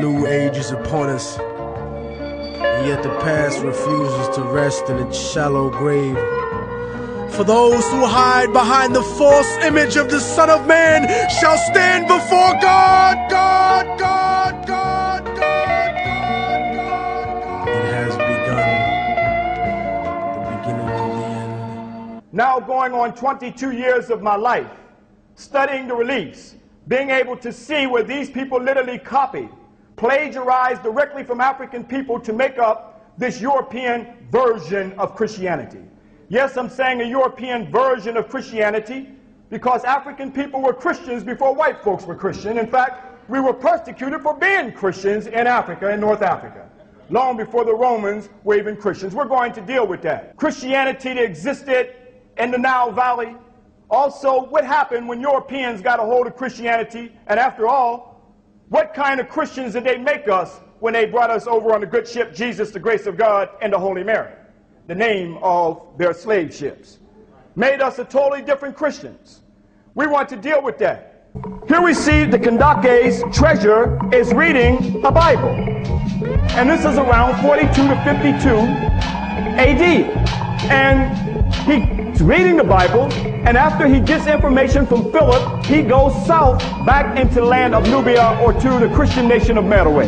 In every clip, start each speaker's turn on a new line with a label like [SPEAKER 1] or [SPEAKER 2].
[SPEAKER 1] new age is upon us, and yet the past refuses to rest in its shallow grave. For those who hide behind the false image of the Son of Man shall stand before God, God, God, God, God, God, God. It has begun, the beginning of the end.
[SPEAKER 2] Now going on 22 years of my life, studying the release, being able to see where these people literally copied, plagiarized directly from African people to make up this European version of Christianity. Yes, I'm saying a European version of Christianity because African people were Christians before white folks were Christian. In fact, we were persecuted for being Christians in Africa, in North Africa, long before the Romans were even Christians. We're going to deal with that. Christianity that existed in the Nile Valley. Also, what happened when Europeans got a hold of Christianity? And after all, what kind of Christians did they make us when they brought us over on the good ship Jesus, the grace of God, and the Holy Mary, the name of their slave ships? Made us a totally different Christians. We want to deal with that. Here we see the Kandake's treasure is reading a Bible. And this is around 42 to 52 AD. And he's reading the Bible, and after he gets information from Philip, he goes south back into the land of Nubia or to the Christian nation of Meroe.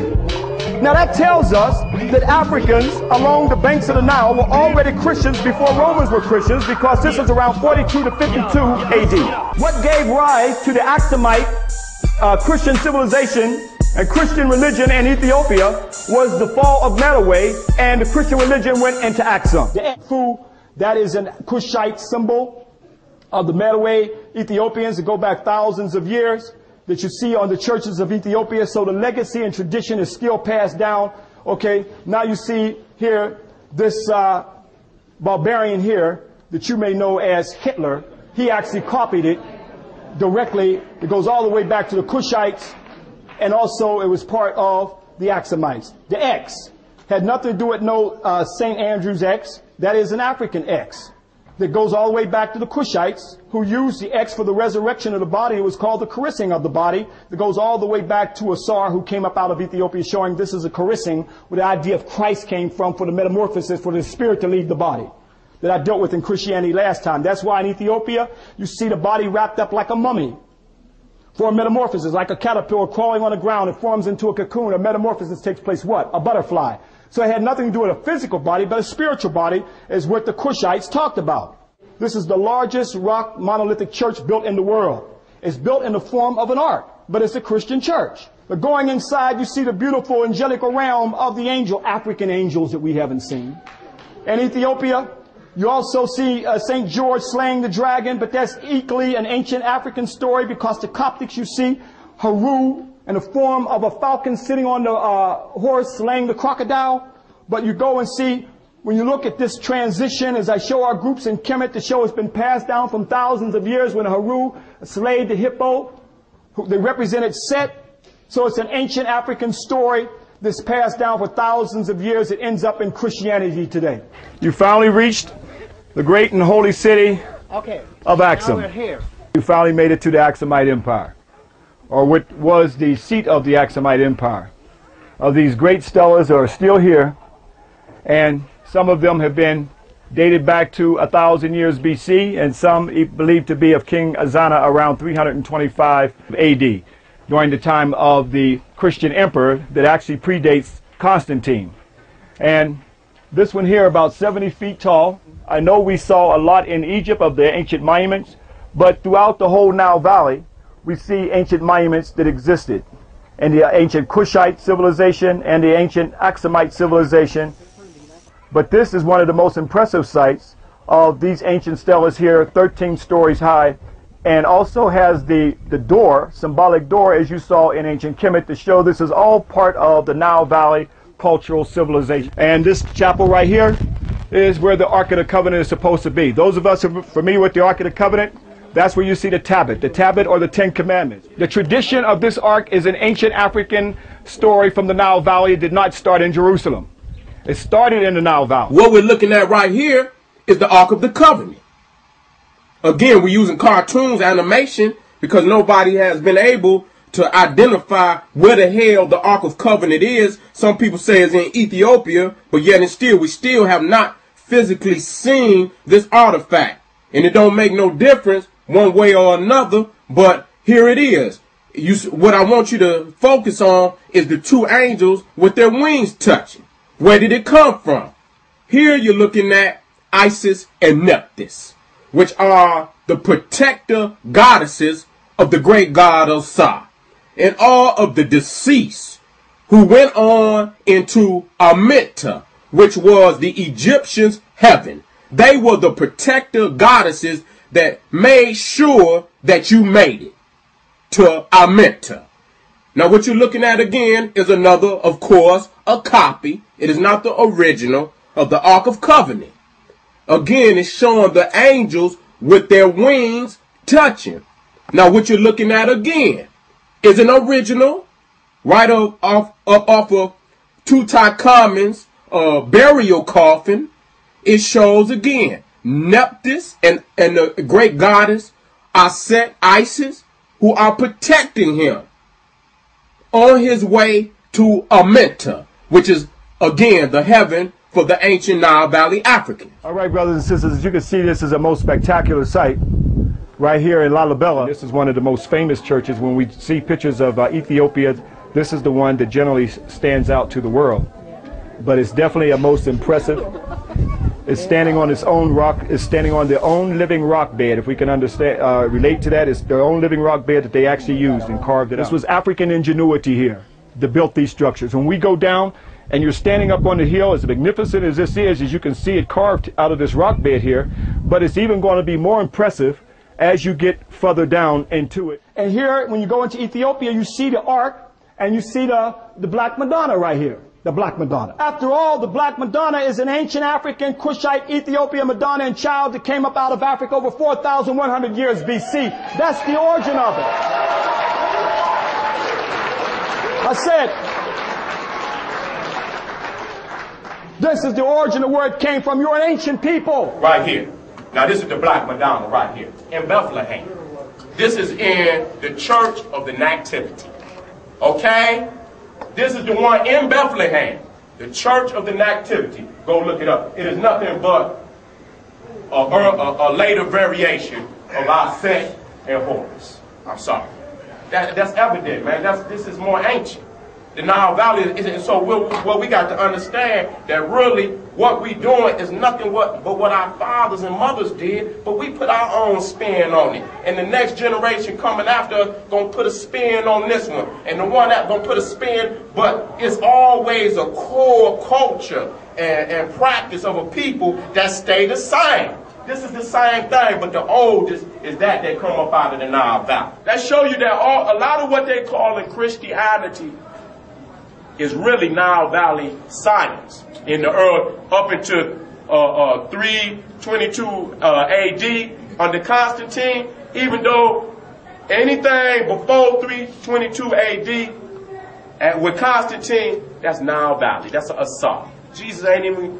[SPEAKER 2] Now that tells us that Africans along the banks of the Nile were already Christians before Romans were Christians, because this is around 42 to 52 AD. What gave rise to the Aksumite Christian civilization and Christian religion in Ethiopia was the fall of Meroe, and the Christian religion went into Aksum. The Ekfu, that is an Kushite symbol of the Meroe Ethiopians that go back thousands of years, that you see on the churches of Ethiopia. So the legacy and tradition is still passed down. Okay, now you see here this barbarian here that you may know as Hitler. He actually copied it directly. It goes all the way back to the Kushites, and also it was part of the Aksumites. The X had nothing to do with no St. Andrew's X. That is an African X that goes all the way back to the Kushites, who used the X for the resurrection of the body. It was called the caressing of the body. That goes all the way back to Asar, who came up out of Ethiopia, showing this is a caressing, where the idea of Christ came from, for the metamorphosis, for the spirit to leave the body, that I dealt with in Christianity last time. That's why in Ethiopia, you see the body wrapped up like a mummy. For a metamorphosis, like a caterpillar crawling on the ground, it forms into a cocoon. A metamorphosis takes place what? A butterfly. So it had nothing to do with a physical body, but a spiritual body is what the Kushites talked about. This is the largest rock monolithic church built in the world. It's built in the form of an ark, but it's a Christian church. But going inside, you see the beautiful angelical realm of the African angels that we haven't seen. In Ethiopia, you also see St. George slaying the dragon, but that's equally an ancient African story, because the Coptics, you see Haru in the form of a falcon sitting on the horse slaying the crocodile. But you go and see, when you look at this transition, as I show our groups in Kemet, to show it's been passed down from thousands of years, when Haru slayed the hippo, they represented Set. So it's an ancient African story that's passed down for thousands of years. It ends up in Christianity today. You finally reached the great and holy city of Aksum.
[SPEAKER 3] Now we're here.
[SPEAKER 2] You finally made it to the Aksumite Empire, or what was the seat of the Aksumite Empire. Of these great stelas are still here, and some of them have been dated back to 1,000 years BC, and some believed to be of King Azana around 325 AD, during the time of the Christian emperor that actually predates Constantine. And this one here, about 70 feet tall. I know we saw a lot in Egypt of the ancient monuments, but throughout the whole Nile Valley, we see ancient monuments that existed in the ancient Kushite civilization and the ancient Aksumite civilization. But this is one of the most impressive sites of these ancient stelas here, 13 stories high, and also has the door, symbolic door, as you saw in ancient Kemet, to show this is all part of the Nile Valley cultural civilization. And this chapel right here is where the Ark of the Covenant is supposed to be. Those of us who are familiar with the Ark of the Covenant, that's where you see the tablet or the 10 Commandments. The tradition of this ark is an ancient African story from the Nile Valley. It did not start in Jerusalem. It started in the Nile Valley.
[SPEAKER 4] What we're looking at right here is the Ark of the Covenant. Again, we're using cartoons, animation, because nobody has been able to identify where the hell the Ark of Covenant is. Some people say it's in Ethiopia, but yet and still, we still have not physically seen this artifact. And it don't make no difference one way or another, but here it is. What I want you to focus on is the two angels with their wings touching. Where did it come from? Here you're looking at Isis and Nephthys, which are the protector goddesses of the great god Osir, and all of the deceased who went on into Amenta, which was the Egyptians' heaven. They were the protector goddesses that made sure that you made it to Amenta. Now what you're looking at again is another, of course, a copy. It is not the original of the Ark of Covenant. Again, it's showing the angels with their wings touching. Now what you're looking at again is an original right off of Tutankhamun's burial coffin. It shows again Nephthys and the great goddess Isis, who are protecting him on his way to Amenta, which is again the heaven for the ancient Nile Valley Africans.
[SPEAKER 2] All right, brothers and sisters, as you can see, this is a most spectacular sight right here in Lalibela. This is one of the most famous churches. When we see pictures of Ethiopia, this is the one that generally stands out to the world. But it's definitely a most impressive. It's standing on its own rock. It's standing on their own living rock bed. If we can understand, relate to that, it's their own living rock bed that they actually used and carved it out. This was African ingenuity here that built these structures. When we go down and you're standing up on the hill, as magnificent as this is, as you can see it carved out of this rock bed here, but it's even going to be more impressive as you get further down into it. And here, when you go into Ethiopia, you see the Ark and you see the Black Madonna right here. The Black Madonna. After all, the Black Madonna is an ancient African, Cushite, Ethiopian Madonna and child that came up out of Africa over 4,100 years BC. That's the origin of it. I said, this is the origin of where it came from. You're an ancient people.
[SPEAKER 4] Right here. Now this is the Black Madonna right here in Bethlehem. This is in the Church of the Nativity. Okay? This is the one in Bethlehem, the Church of the Nativity. Go look it up. It is nothing but a later variation of our Set and Horus. I'm sorry. That's evident, man. This is more ancient. The Nile Valley is so what we got to understand that really what we doing is nothing but what our fathers and mothers did, but we put our own spin on it. And the next generation coming after us gonna put a spin on this one, and the one that gonna put a spin, but it's always a core culture and practice of a people that stay the same. This is the same thing, but the oldest is that they come up out of the Nile Valley. That show you that a lot of what they call in Christianity is really Nile Valley science. In the early, up into 322 AD under Constantine, even though anything before 322 AD with Constantine, that's Nile Valley, that's an assault. Jesus ain't even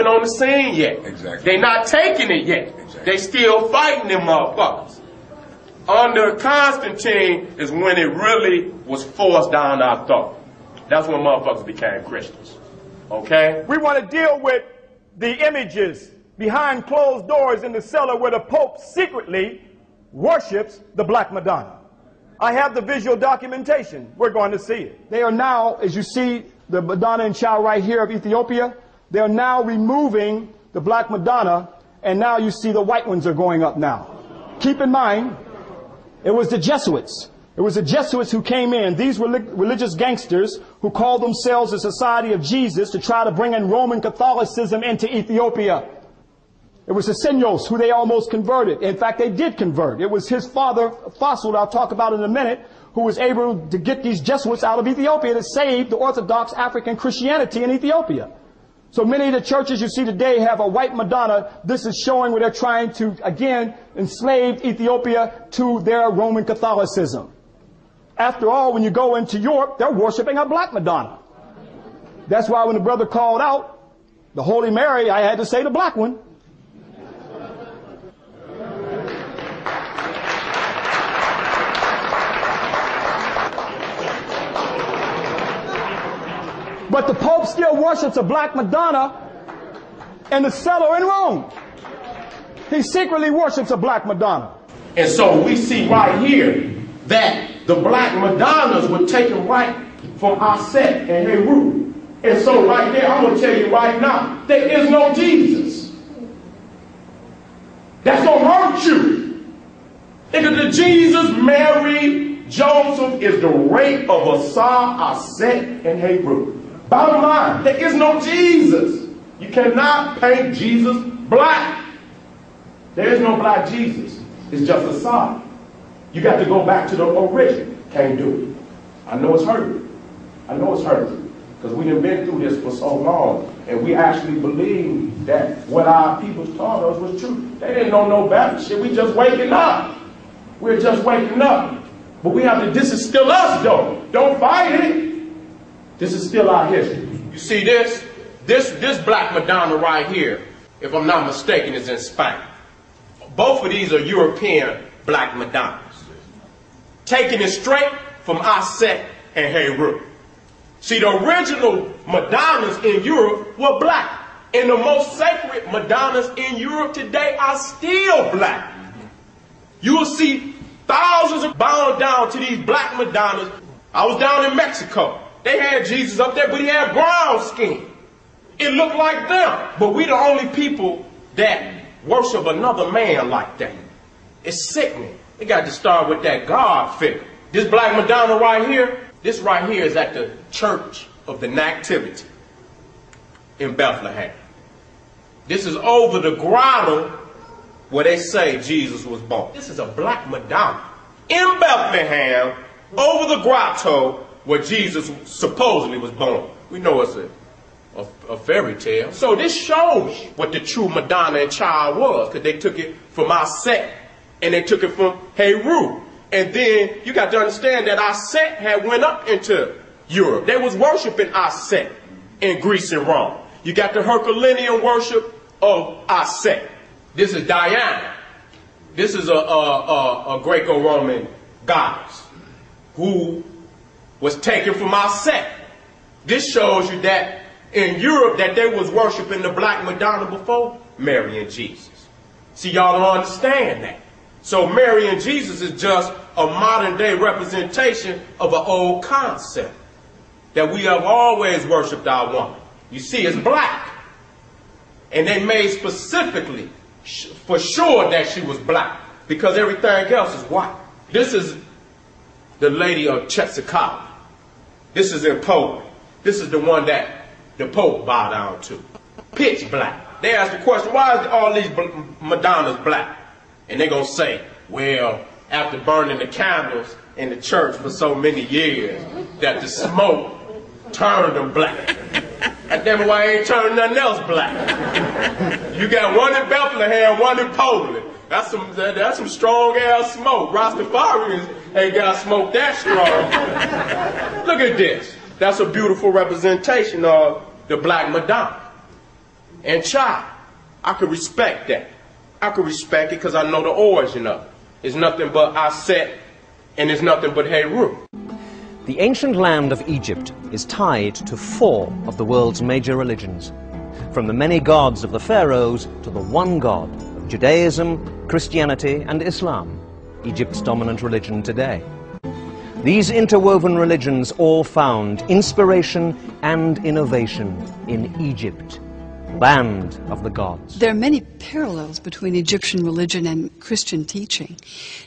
[SPEAKER 4] on the scene yet.
[SPEAKER 3] Exactly.
[SPEAKER 4] They not taking it yet. Exactly. They still fighting them motherfuckers. Under Constantine is when it really was forced down our throat. That's when motherfuckers became Christians. Okay?
[SPEAKER 2] We want to deal with the images behind closed doors in the cellar where the Pope secretly worships the Black Madonna. I have the visual documentation. We're going to see it. They are now, as you see the Madonna and child right here of Ethiopia, they are now removing the Black Madonna, and now you see the white ones are going up now. Keep in mind, it was the Jesuits. It was the Jesuits who came in, these religious gangsters who called themselves the Society of Jesus to try to bring in Roman Catholicism into Ethiopia. It was the Senyos who they almost converted. In fact, they did convert. It was his father, Fossil, I'll talk about in a minute, who was able to get these Jesuits out of Ethiopia to save the Orthodox African Christianity in Ethiopia. So many of the churches you see today have a white Madonna. This is showing where they're trying to, again, enslave Ethiopia to their Roman Catholicism. After all, when you go into Europe, they're worshiping a Black Madonna. That's why when the brother called out the Holy Mary, I had to say the black one. But the Pope still worships a black Madonna in the cellar in Rome. He secretly worships a black Madonna.
[SPEAKER 4] And so we see right here that the black Madonnas were taken right from Aset and Heru. And so right there, I'm going to tell you right now, there is no Jesus. That's going to hurt you. Because the Jesus, Mary, Joseph is the rape of Asar, Aset, and Heru. Bottom line, there is no Jesus. You cannot paint Jesus black. There is no black Jesus. It's just a sign. You got to go back to the origin. Can't do it. I know it's hurting. I know it's hurting. Because we done been through this for so long. And we actually believe that what our people taught us was true. They didn't know no better shit. We just waking up. We're just waking up. But we have to, this is still us though. Don't fight it. This is still our history. You see this? This black Madonna right here, if I'm not mistaken, is in Spain. Both of these are European black Madonnas. Taking it straight from Aset and Heru. See, the original Madonnas in Europe were black. And the most sacred Madonnas in Europe today are still black. You will see thousands of bound down to these black Madonnas. I was down in Mexico. They had Jesus up there, but he had brown skin. It looked like them. But we the only people that worship another man like that. It's sickening. It got to start with that God figure. This black Madonna right here, this right here is at the Church of the Nativity in Bethlehem. This is over the grotto where they say Jesus was born. This is a black Madonna in Bethlehem over the grotto where Jesus supposedly was born. We know it's a fairy tale. So this shows what the true Madonna and child was, because they took it from Aset and they took it from Heru. And then you got to understand that Aset had went up into Europe. They was worshiping Aset in Greece and Rome. You got the Herculean worship of Aset. This is Diana. This is a Greco-Roman goddess who was taken from Aset. This shows you that in Europe that they was worshiping the black Madonna before Mary and Jesus. See, y'all don't understand that. So Mary and Jesus is just a modern day representation of an old concept that we have always worshipped our woman. You see, it's black. And they made specifically for sure that she was black, because everything else is white. This is the Lady of Czestochowa. This is in Poland. This is the one that the Pope bowed down to. Pitch black. They ask the question, why is all these Madonnas black? And they're going to say, well, after burning the candles in the church for so many years, that the smoke turned them black. And then why ain't turning nothing else black? You got one in Bethlehem, one in Poland. That's some strong ass smoke. Rastafarians ain't got smoke that strong. Look at this. That's a beautiful representation of the black Madonna. And child, I could respect that. I could respect it because I know the origin of it. It's nothing but Aset and it's nothing but Heru.
[SPEAKER 3] The ancient land of Egypt is tied to 4 of the world's major religions, from the many gods of the pharaohs to the one God of Judaism, Christianity and Islam, Egypt's dominant religion today. These interwoven religions all found inspiration and innovation in Egypt, land of the gods.
[SPEAKER 5] There are many parallels between Egyptian religion and Christian teaching.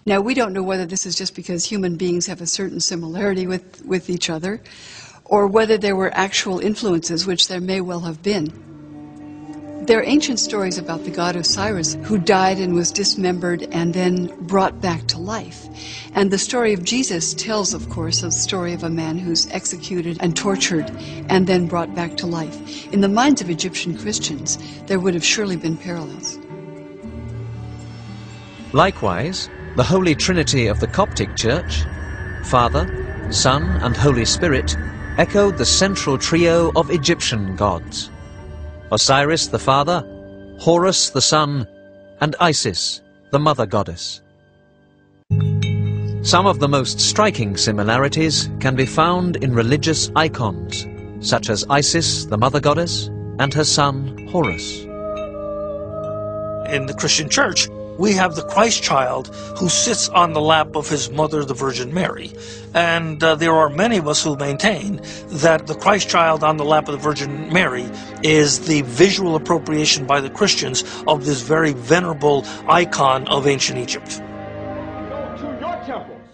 [SPEAKER 5] Now, we don't know whether this is just because human beings have a certain similarity with each other, or whether there were actual influences, which there may well have been. There are ancient stories about the god Osiris who died and was dismembered and then brought back to life. And the story of Jesus tells, of course, the story of a man who's executed and tortured and then brought back to life. In the minds of Egyptian Christians, there would have surely been parallels.
[SPEAKER 3] Likewise, the Holy Trinity of the Coptic Church, Father, Son and Holy Spirit, echoed the central trio of Egyptian gods. Osiris the father, Horus the son, and Isis, the mother goddess. Some of the most striking similarities can be found in religious icons, such as Isis, the mother goddess, and her son Horus.
[SPEAKER 6] In the Christian church, we have the Christ child who sits on the lap of his mother, the Virgin Mary. And there are many of us who maintain that the Christ child on the lap of the Virgin Mary is the visual appropriation by the Christians of this very venerable icon of ancient Egypt.
[SPEAKER 2] Go to your temples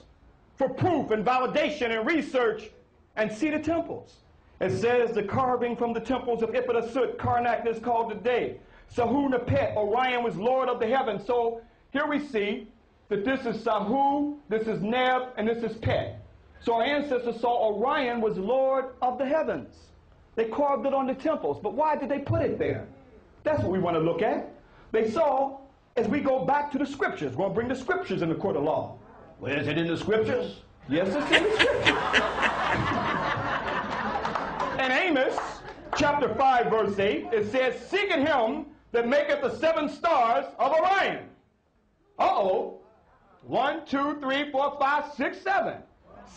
[SPEAKER 2] for proof and validation and research and see the temples. It says the carving from the temples of Ipidasut, Karnak is called today. Sahu Nepet, Orion was Lord of the heavens. So here we see that this is Sahu, this is Neb, and this is Pet. So our ancestors saw Orion was Lord of the heavens. They carved it on the temples. But why did they put it there? That's what we want to look at. They saw, as we go back to the scriptures, we're going to bring the scriptures in the court of law. Where is it in the scriptures? Yes, it's in the scriptures. In Amos, chapter 5, verse 8, it says, seeking him that maketh the 7 stars of Orion. Uh-oh. 1, 2, 3, 4, 5, 6, 7.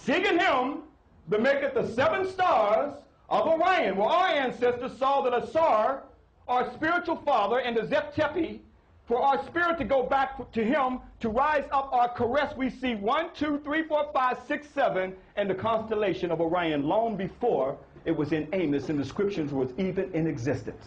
[SPEAKER 2] Seeking him that maketh the 7 stars of Orion. Well, our ancestors saw that Asar, our spiritual father, and the Zep-Tepi, for our spirit to go back to him, to rise up our caress, we see 1, 2, 3, 4, 5, 6, 7, and the constellation of Orion long before it was in Amos and the scriptures was even in existence.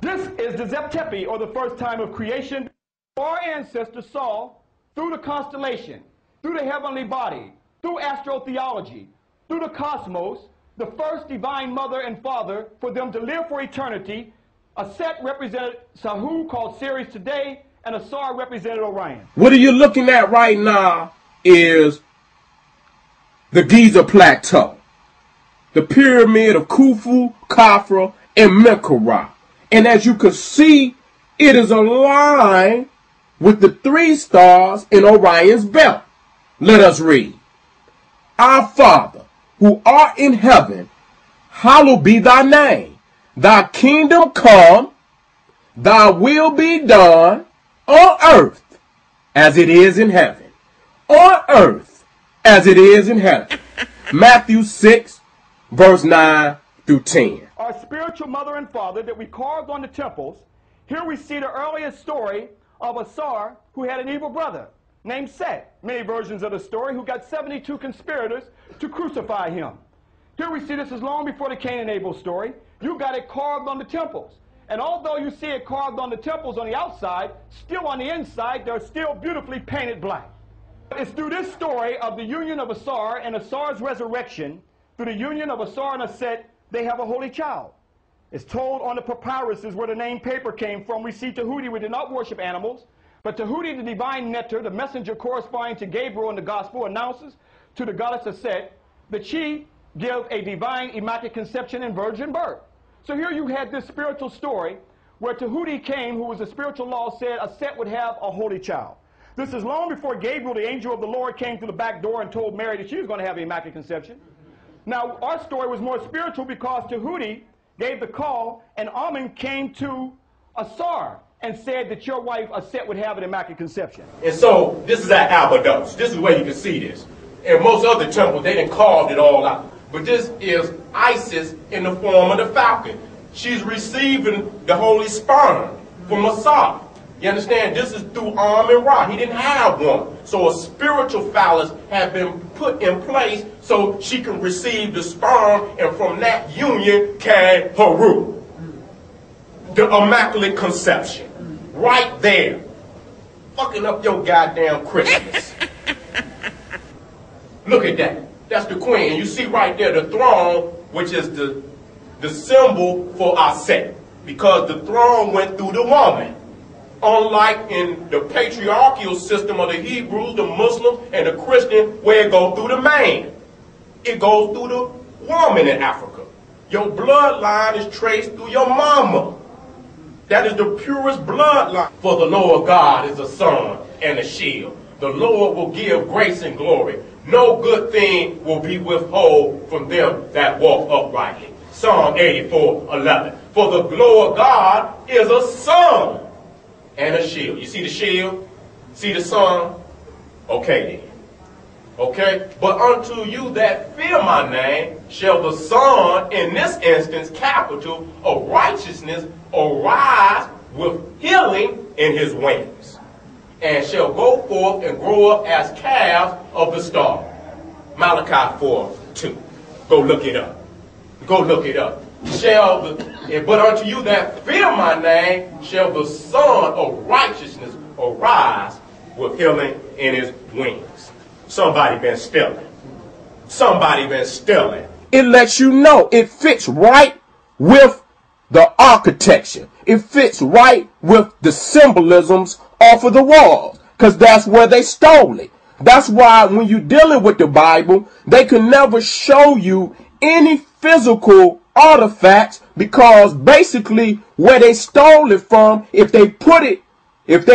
[SPEAKER 2] This is the Zep-Tepi, or the first time of creation. Our ancestors saw through the constellation, through the heavenly body, through astrotheology, through the cosmos, the first divine mother and father for them to live for eternity. A set represented Sahu, called Ceres today, and Asar represented Orion.
[SPEAKER 4] What are you looking at right now is the Giza Plateau, the pyramid of Khufu, Khafra, and Menkaure. And as you can see, it is aligned with the 3 stars in Orion's belt. Let us read. Our Father, who art in heaven, hallowed be thy name. Thy kingdom come, thy will be done on earth as it is in heaven. On earth as it is in heaven. Matthew 6, verse 9 through 10.
[SPEAKER 2] Our spiritual mother and father that we carved on the temples. Here we see the earliest story of Asar, who had an evil brother named Set. Many versions of the story, who got 72 conspirators to crucify him. Here we see this is long before the Cain and Abel story. You got it carved on the temples. And although you see it carved on the temples on the outside, still on the inside, they're still beautifully painted black. It's through this story of the union of Asar and Asar's resurrection, through the union of Asar and Aset, they have a holy child. It's told on the papyruses where the name paper came from. We see Tahuti, we did not worship animals, but Tahuti, the divine nectar, the messenger corresponding to Gabriel in the gospel, announces to the goddess Aset that she give a divine immaculate conception and virgin birth. So here you had this spiritual story where Tahuti came, who was a spiritual law, said Aset would have a holy child. This is long before Gabriel, the angel of the Lord, came through the back door and told Mary that she was going to have an immaculate conception. Now, our story was more spiritual because Tahuti gave the call, and Amun came to Asar and said that your wife Aset would have an immaculate conception.
[SPEAKER 4] And so this is at Abydos. This is where you can see this. In most other temples, they done carved it all out. But this is Isis in the form of the falcon. She's receiving the holy sperm from Asar. You understand? This is through Amun-Ra. He didn't have one. So a spiritual phallus had been put in place so she can receive the sperm, and from that union came Haru. The Immaculate Conception. Right there. Fucking up your goddamn Christmas. Look at that. That's the queen. You see right there the throne, which is the symbol for Aset. Because the throne went through the woman. Unlike in the patriarchal system of the Hebrews, the Muslims, and the Christian, where it goes through the man. It goes through the woman in Africa. Your bloodline is traced through your mama. That is the purest bloodline. For the Lord God is a sun and a shield. The Lord will give grace and glory. No good thing will be withheld from them that walk uprightly. Psalm 84:11. For the Lord God is a sun and a shield. You see the shield? See the sun? Okay then. Okay? But unto you that fear my name shall the Son, in this instance, capital, of righteousness arise with healing in his wings, and shall go forth and grow up as calves of the star. Malachi 4:2. Go look it up. Go look it up. But unto you that fear my name shall the Son of righteousness arise with healing in his wings. Somebody been stealing. Somebody been stealing. It lets you know it fits right with the architecture. It fits right with the symbolisms off of the walls, because that's where they stole it. That's why when you're dealing with the Bible, they can never show you any physical artifacts, because basically where they stole it from, if they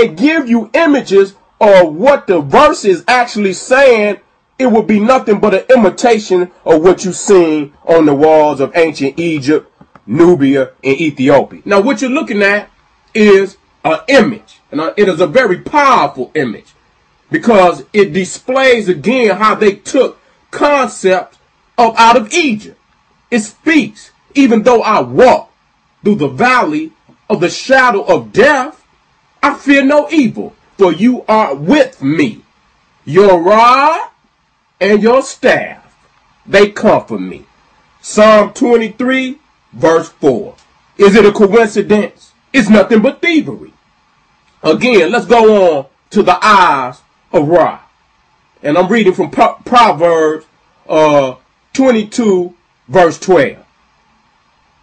[SPEAKER 4] give you images of what the verse is actually saying, it would be nothing but an imitation of what you seen on the walls of ancient Egypt, Nubia, and Ethiopia. Now what you're looking at is an image, and it is a very powerful image, because it displays again how they took concepts out of Egypt. It speaks, even though I walk through the valley of the shadow of death, I fear no evil, for you are with me. Your rod and your staff, they comfort me. Psalm 23, verse 4. Is it a coincidence? It's nothing but thievery. Again, let's go on to the eyes of Ra. And I'm reading from Proverbs 22, verse 12.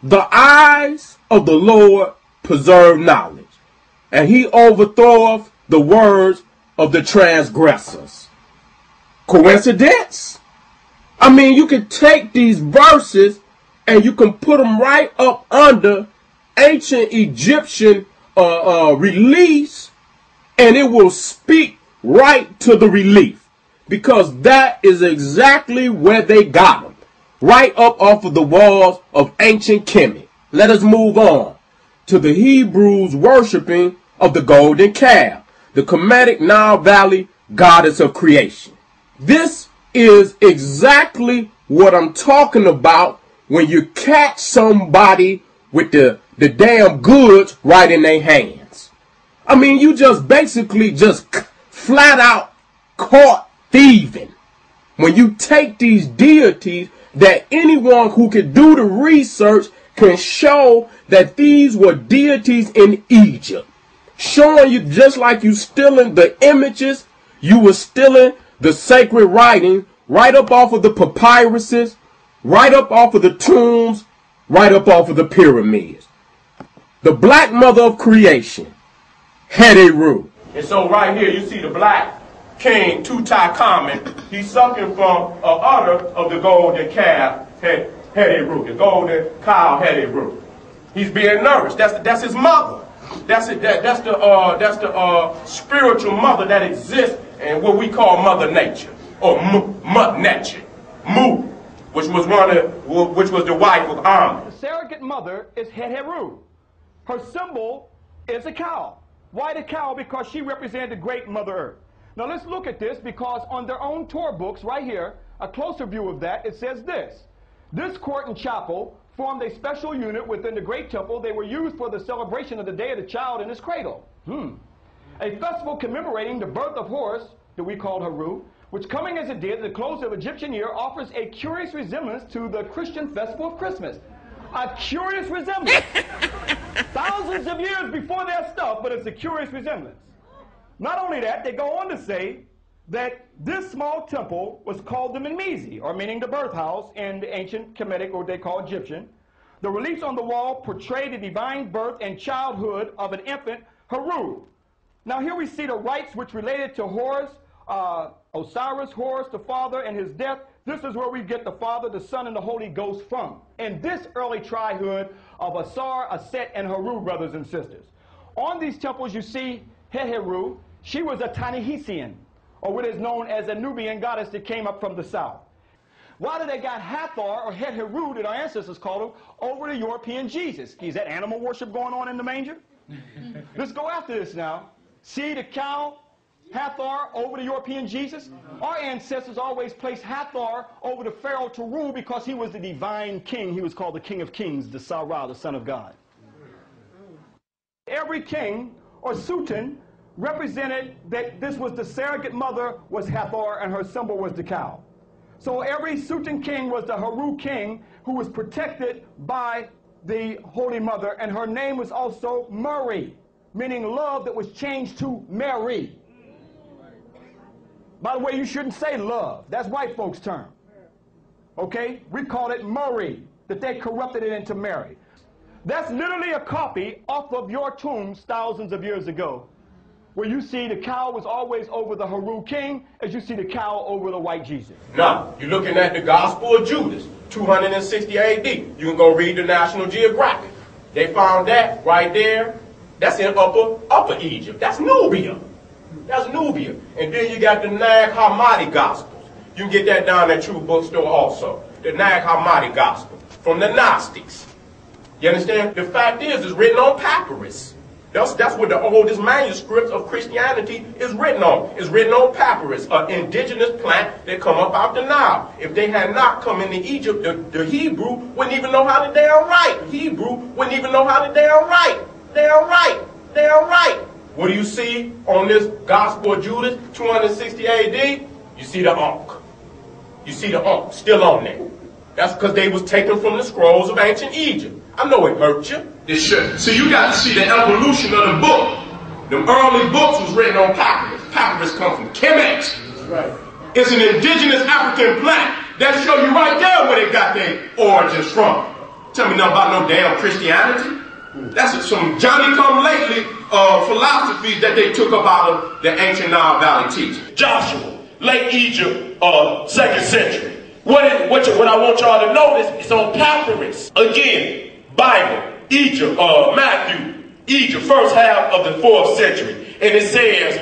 [SPEAKER 4] The eyes of the Lord preserve knowledge, and he overthroweth the words of the transgressors. Coincidence? I mean, you can take these verses and you can put them right up under ancient Egyptian reliefs, and it will speak right to the relief, because that is exactly where they got them, right up off of the walls of ancient Kemet. Let us move on to the Hebrews worshiping of the golden calf, the Kemetic Nile Valley goddess of creation. This is exactly what I'm talking about when you catch somebody with the damn goods right in their hands. I mean, you just basically just flat out caught thieving when you take these deities that anyone who can do the research can show that these were deities in Egypt, showing you just like you stealing the images, you were stealing the sacred writings right up off of the papyruses, right up off of the tombs, right up off of the pyramids. The black mother of creation, Heru. And so right here you see the black king Tutankhamun. He's sucking from an udder of the golden calf, Heru, the golden cow Heru. He's being nourished. That's his mother. That's the spiritual mother that exists in what we call Mother Nature, or Mud Nature, Mu, which was the wife of Ammon.
[SPEAKER 2] The surrogate mother is Heru. Her symbol is a cow. Why the cow? Because she represented the great Mother Earth. Now let's look at this, because on their own Torah books right here, a closer view of that, it says this. This court and chapel formed a special unit within the great temple. They were used for the celebration of the day of the child in his cradle. A festival commemorating the birth of Horus, that we called Heru, which coming as it did at the close of Egyptian year offers a curious resemblance to the Christian festival of Christmas. A curious resemblance. Thousands of years before their stuff, but it's a curious resemblance. Not only that, they go on to say that this small temple was called the Menmesi, or meaning the birth house in the ancient Kemetic, or they call Egyptian. The reliefs on the wall portray the divine birth and childhood of an infant, Heru. Now here we see the rites which related to Horus, Osiris, Horus, the father, and his death. This is where we get the Father, the Son, and the Holy Ghost from. And this early trihood of Asar, Aset, and Heru, brothers and sisters. On these temples you see Heru. She was a Tanihisian, or what is known as a Nubian goddess that came up from the south. Why did they got Hathor, or Heru, that our ancestors called him, over the European Jesus? Is that animal worship going on in the manger? Let's go after this now. See the cow Hathor over the European Jesus? Our ancestors always placed Hathor over the Pharaoh to rule because he was the divine king. He was called the King of Kings, the Sarah, the Son of God. Every king or sultan represented that this was the surrogate mother was Hathor and her symbol was the cow. So every sultan king was the Haru king who was protected by the Holy Mother, and her name was also Mary, meaning love that was changed to Mary. By the way, you shouldn't say love. That's white folks' term. Okay? We call it Murray, that they corrupted it into Mary. That's literally a copy off of your tombs thousands of years ago, where you see the cow was always over the Haru king, as you see the cow over the white Jesus.
[SPEAKER 4] Now, you're looking at the Gospel of Judas, 260 AD. You can go read the National Geographic. They found that right there. That's in Upper Egypt. That's Nubia. That's Nubia. And then you got the Nag Hammadi Gospels. You can get that down at True Bookstore also. The Nag Hammadi Gospel from the Gnostics. You understand? The fact is, it's written on papyrus. That's what the oldest manuscripts of Christianity is written on. It's written on papyrus, an indigenous plant that come up out the Nile. If they had not come into Egypt, the Hebrew wouldn't even know how to damn write. Hebrew wouldn't even know how to damn write. Damn right. Damn right. What do you see on this Gospel of Judas, 260 AD? You see the Ankh. You see the Ankh still on there. That's because they was taken from the scrolls of ancient Egypt. I know it hurt you. It should. So you got to see the evolution of the book. The early books was written on papyrus. Papyrus comes from Kemet. Right. It's an indigenous African plant. That show you right there where they got their origins from. Tell me nothing about no damn Christianity. That's some Johnny-come-lately philosophies that they took up out of the ancient Nile Valley teaching. Joshua, late Egypt, 2nd century. What I want y'all to notice is on papyrus. Again, Bible, Egypt, Matthew, Egypt, first half of the 4th century. And it says,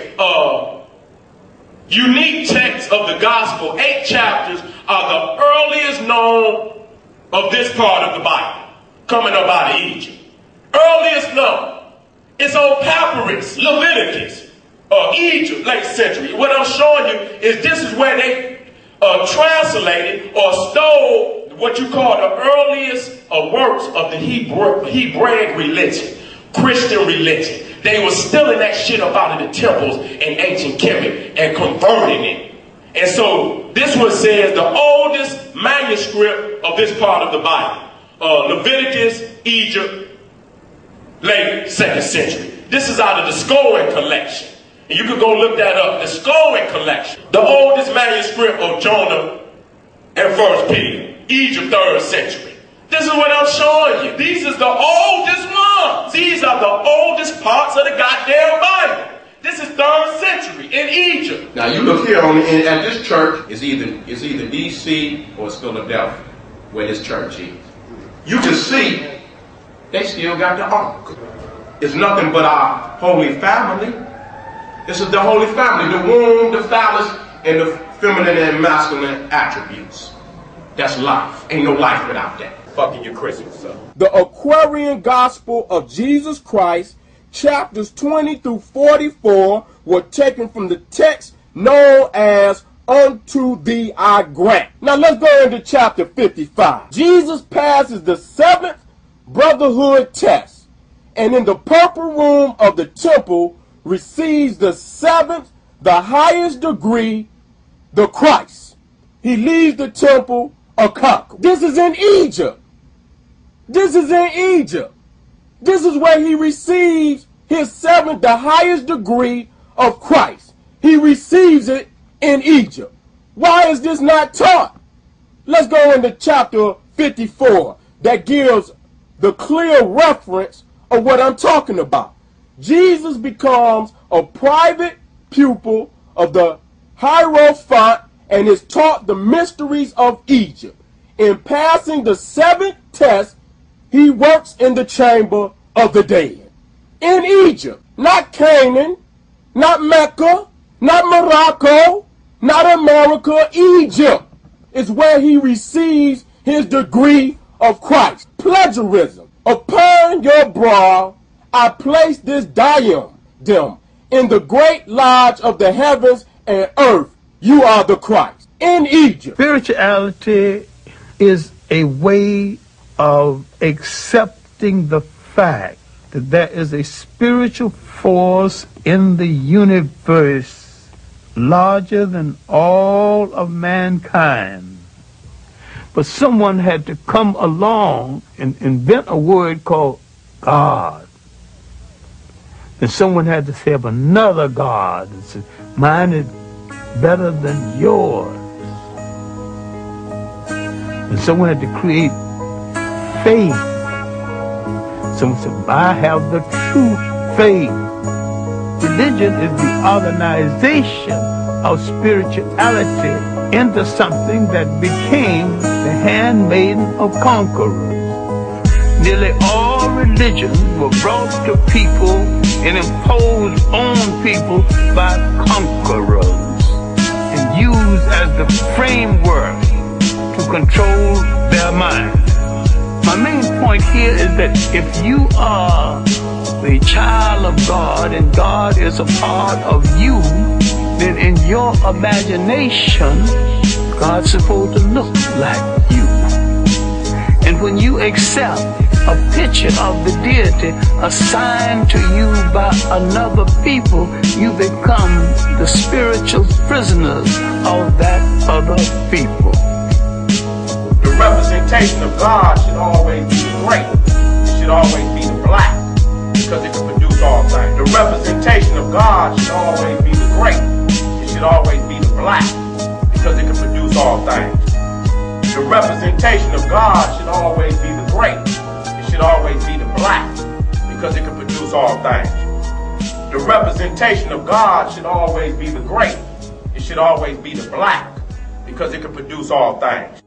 [SPEAKER 4] unique texts of the gospel, 8 chapters, are the earliest known of this part of the Bible, coming up out of Egypt. Earliest known. It's on papyrus, Leviticus, Egypt, late century. What I'm showing you is this is where they translated or stole what you call the earliest works of the Hebraic religion, Christian religion. They were stealing that shit up out of the temples in ancient Kemet and converting it. And so this one says the oldest manuscript of this part of the Bible, Leviticus, Egypt, late 2nd century. This is out of the Scoin collection. And you can go look that up. The Scoin collection. The oldest manuscript of Jonah and 1 Peter. Egypt, 3rd century. This is what I'm showing you. These is the oldest ones. These are the oldest parts of the goddamn Bible. This is 3rd century in Egypt. Now you look here at this church. It's either D.C. or it's Philadelphia where this church is. You can see they still got the ark. It's nothing but our Holy Family. This is the Holy Family, the womb, the phallus, and the feminine and masculine attributes. That's life. Ain't no life without that. Fucking your Christmas up. The Aquarian Gospel of Jesus Christ, chapters 20 through 44, were taken from the text known as Unto Thee I Grant. Now let's go into chapter 55. Jesus passes the 7th brotherhood test, and in the purple room of the temple receives the 7th, the highest degree, the Christ. He leaves the temple a conqueror. This is in Egypt. This is in Egypt. This is where he receives his 7th, the highest degree of Christ. He receives it in Egypt. Why is this not taught? Let's go into chapter 54. That gives the clear reference of what I'm talking about. Jesus becomes a private pupil of the Hierophant and is taught the mysteries of Egypt. In passing the 7th test, he works in the chamber of the dead. In Egypt, not Canaan, not Mecca, not Morocco, not America. Egypt is where he receives his degree of Christ. Plagiarism. Upon your brow I place this diadem In the great lodge of the heavens and earth, you are the Christ. In Egypt.
[SPEAKER 7] Spirituality is a way of accepting the fact that there is a spiritual force in the universe larger than all of mankind. But someone had to come along and invent a word called God. And someone had to say of another God and say, mine is better than yours. And someone had to create faith. Someone said, I have the true faith. Religion is the organization of spirituality into something that became the handmaiden of conquerors. Nearly all religions were brought to people and imposed on people by conquerors and used as the framework to control their mind. My main point here is that if you are the child of God and God is a part of you, then in your imagination, God's supposed to look like you. And when you accept a picture of the deity assigned to you by another people, you become the spiritual prisoners of that other people.
[SPEAKER 4] The representation of God should always be the great. It should always be the black, because it can produce all things. The representation of God should always be the great. It should always be the black, because it can produce all things. The representation of God should always be the great. It should always be the black, because it can produce all things. The representation of God should always be the great. It should always be the black, because it can produce all things.